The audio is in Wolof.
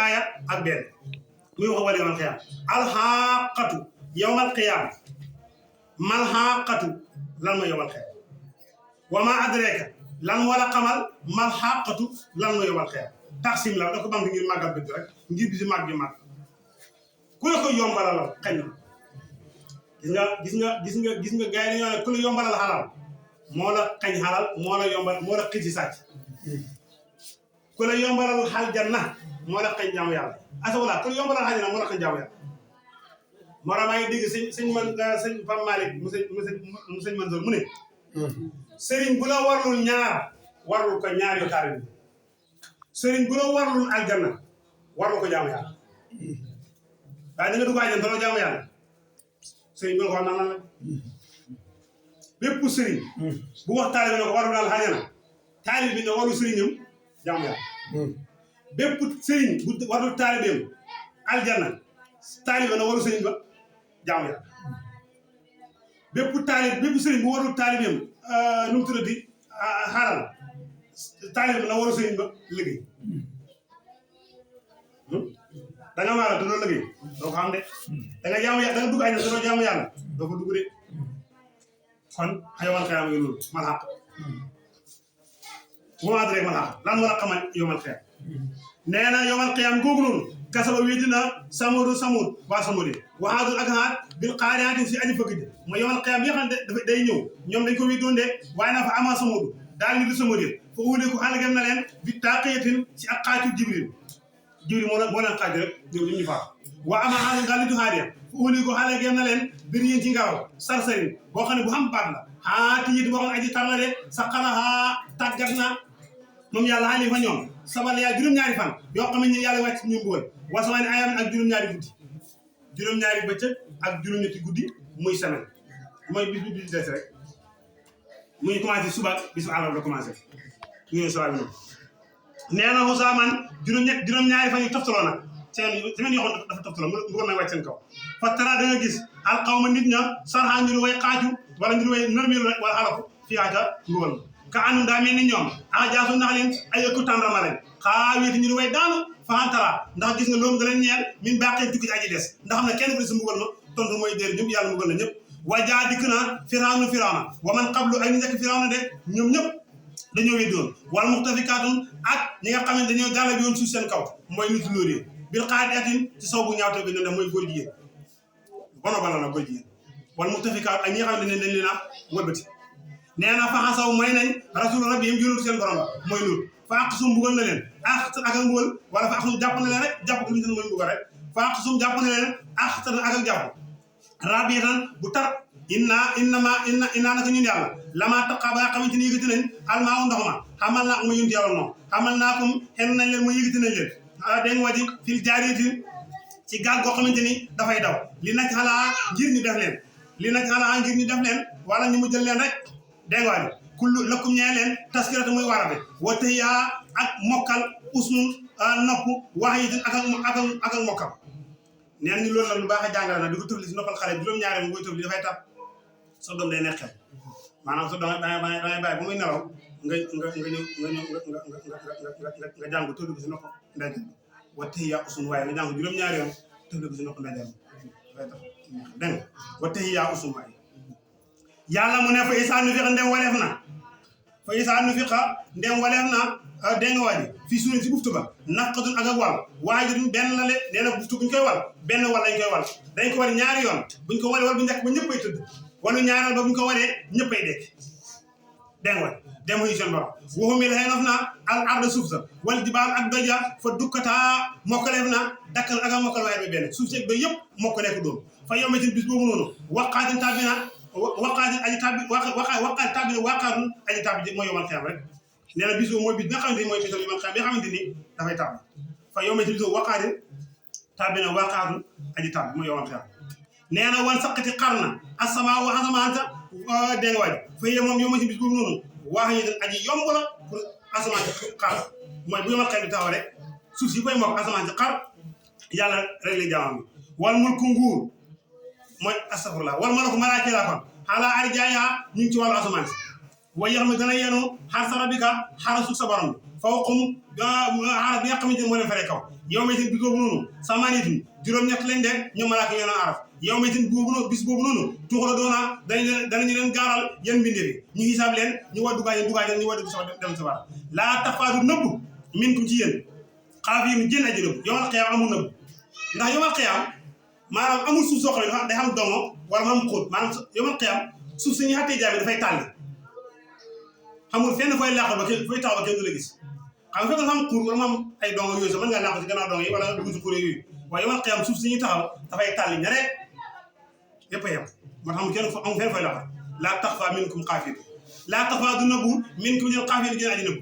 aaya ak benn muy wax wala yawmal qiyaam alxaqatu yawmal qiyaam mal xaqatu lan mooy yawmal qiyaam wa ma adraka lan wala xamal mal xaqatu lan mooy yawmal qiyaam taxsim la da ko bam ngir màggal bëgg rek ngir bisi màgg gi màgg ku la ko yombalalal xañ na gis nga gars yi dañoo ne ku la yombalal xalal moo la xañ xalal moo la yombal moo la xëcc sàcc ku la yombalal xal janna moo la xañ jaamu yàlla asawala ku la yombalal xal janna moo la xañ jaamu yàlla moo tax maa ngi dégg sëñ Pape Malick mu sëñ Mansour mu ne sëriñ bu la warlul ñaar warlul ko ñaar yu taari bi sëriñ bu la warlul aljanna warlul ko jaamu yàlla waaye da nga dugg àjjana doo jaamu yàlla sëriñ bi nga ko wax naan la bépp sëriñ bu wax taalibe ne ko warul daal àjjana taalibe bi ne warul sëriñam jaamu yàlla bépp sëriñ bu warul taalibeem aljanna taalibe na warul sëriñ ba jaamu yàlla bépp sëriñ bu warul taalibeem nu mu tuddati xaaral taalibe na warul sëriñ ba liggéey da nga maara te doo liggéey doo ko xam de da nga jaamu yàlla da nga dugg àjjana te doo jaamu yàlla doo ko dugg de kon yawmal qiyaam ngi loolu mal xaq bu ma adree mal xaq lan war a xamal yawmal qiyaam nee na yawmal qiyaam googu noonu kasaba wéddi na samud waa samudi waxaadul ak xaat bil qaari'ati si aji fëgg ji mooy yawmal qiyaam yi nga xam ne dafa day ñëw ñoom dañ ko wéddoon de waaye naa fa ama samud daal ñu di samudi fa uule ko xalagam na leen bi taaqiyatin si ak xaaju jibril moo leen xaaj rek ñoom ñu faa waa ama xaal ngalitu xaadiya fa uule ko xalagam na leen bir yéen ci ngaaw sarsarin boo xam ne bu xam baat la xaati yit boo xam ne aji tar la de sa xalaxaa tàggat na moom yàlla xaali fa ñoom sabal yaa juróom-ñaari fan yoo xam ne yàlla wàcc ñu mbugal wasamaani ayam ak juróom-ñaari guddi juróom-ñaari bëccëg ak juróom-ñetti guddi muy semaine mooy bis bi des rek muy commencé suba bisu àllarba la commencé ñu ne soir bi noonu nee na Moussa man juróom-ñaari fan yu toftaloo nag semaine yoo xam dafa toftaloo mbugal na wàcc seen kaw fatara da nga gis alqawma nit ña sarxaa ñu way xaaju wala ñu way nërmelu rek wala xalaku fii aata mbugal ka anum daa mel ni ñoom jaasu ndax leen ay ëkku tàndarma leen xaa wéeti ñu way daanu faantara ndax gis nga loolu da leen ñeel min baqee tukki ci aji des ndax xam ne kenn ku ne si mbugal ma tontu mooy déer ñëpp yàlla mbugal na ñëpp wajaa dikk na firawna wa man qablu ay ñu nekk firawna de ñoom ñëpp dañoo weddoon wal muxtafikaatun ak ñi nga xam ne dañoo gàlla bi woon suuf seen kaw mooy nitu lóori bil xaadiatin ci saw bu ñaawte bi ne def mooy góor jigéen bono bala la góor jigéen wal muxtafikaat ak ñi nga xam ne dañ leen a wëlbati nee na fa xasaw mooy nañ rasul rabbihim yónul seen borom mooy loolu fa aqsum mbugal na leen ak mbugal wala fa aqsum jàpp na leen rek jàpp ko li ñu mooy mbugal rek fa aqsum jàpp na leen ak jàpp rabiyatan bu tar inna naka ñun yàlla lama taqa ba nga xamante ni yëgati nañ almaaw ndox ma xamal naa ko ma yunti yàlla noonu xamal naa ko xen nañ leen ma yëgati nañ leen dégg nga fil jaariyati ci gaal goo xamante ni dafay daw li nag xalaa ngir ñu def leen wala ñu mu jël leen rek dégg nga waay kullu lakum ñee leen taskiratu muy warate wa tëyaa ak mokkal usnun nopp wax yi ak mokkal neen ñu loolu la lu baax a jàngale na di ko tëfli si noppal xale juróom-ñaari mu koy tëfli dafay tax sa doom day nekk xel maanaam sa doom dangay bàyyi ba muy nelaw nga jàng tëfli ko si nopp ndeyjoor wa tëyaa usun waaye nga jàng juróom-ñaari yoon tëfli ko si nopp ndeyjoor dafay tax dégg nga wa tëyaa usun waaye yàlla mu ne fa isaa nu fiqa ndem waleef na dégg nga waaji fii suune si buftu ba naqatun ak wal waaye benn la le nee na buftu buñ koy wal benn wal lañ koy wal dañ ko wal ñaari yoon buñ ko walee wal bu njëkk ba ñëppay tëdd wala ñaareel ba buñ ko walee ñëppay dekk dégg nga waaj dem yi seen borom waxumi la xëy na al arda suuf sa wal jibaal ak doja fa dukkataa mokkaleef na dakkal ak mokkal waaye ba benn suuf si ba yëpp mokk nekk doom fa yomatin bis boobu noonu waqaatin tàbbi na waqaatin aji tàbbi waqaatin tàbbi na waqaatun aji tàbbi mooy yowmal xiyaam rek nee na bis boobu mooy bis bi nga xamante ni mooy bisal yowmal xiyaam bi nga xamante ni dafay tàbbi fa yomatin bis boobu waqaatin tàbbi na waqaatun aji tàbbi mooy yowmal xiyaam nee na wan saqati xar na asamaa wa asamaan sa dégg nga waaj fa yee moom yomatin bis boobu noonu waax yi aji yomb la pour asamaan si xar mooy bu yowmal xiyaam bi taxaw rek suuf si koy mokk asamaan si xar yàlla rek lay jaamam bi wal mulku nguur mooy astafurlah wal malaku malaaka la kon xaalaa ari jaaya ñu ngi ci wàllu asamaan si way yoo xam ne dana yenu xar sa rabbika xarasu sa borom fawqum xaras bi nga xamante ne moo leen fere kaw yow may seen bis boobu noonu samaanitin juróom-ñett lañ de ñoom malaaka yoon araf yow may seen boobu noonu bis boobu noonu tuuxala doona danañu leen gaaral yan mbindeefi ñu xisaab leen ñu war dugaa ñu war dugg dem sa bara laa tafaadu nëbb min kum ci yéen xaafiin jën aji nëbb yomal xiyaam amul nëbb ndax yomal xiyaam maanaam amul suuf soo xam ne day xam dongo wala mu am xóot maanaam yomal xiyaam suuf suñuy xattee jaam dafay tàlli xamul fenn fooy làqal ba kenn fooy taxaw ba kenn du la gis xam nga fekk xam xuur wala mu am ay dongo yooyu sax mën ngaa làqal ci gannaaw dongo yi wala dugg si xuur yooyu waaye yomal xiyaam suuf suñuy taxaw dafay tàlli ñareet yëpp a yem moo tax amul fenn fooy làqal laa taxfaa minkum xaafiya laa taxfaa du nëbbu minkum ñeen xaafiya gën aji nëbbu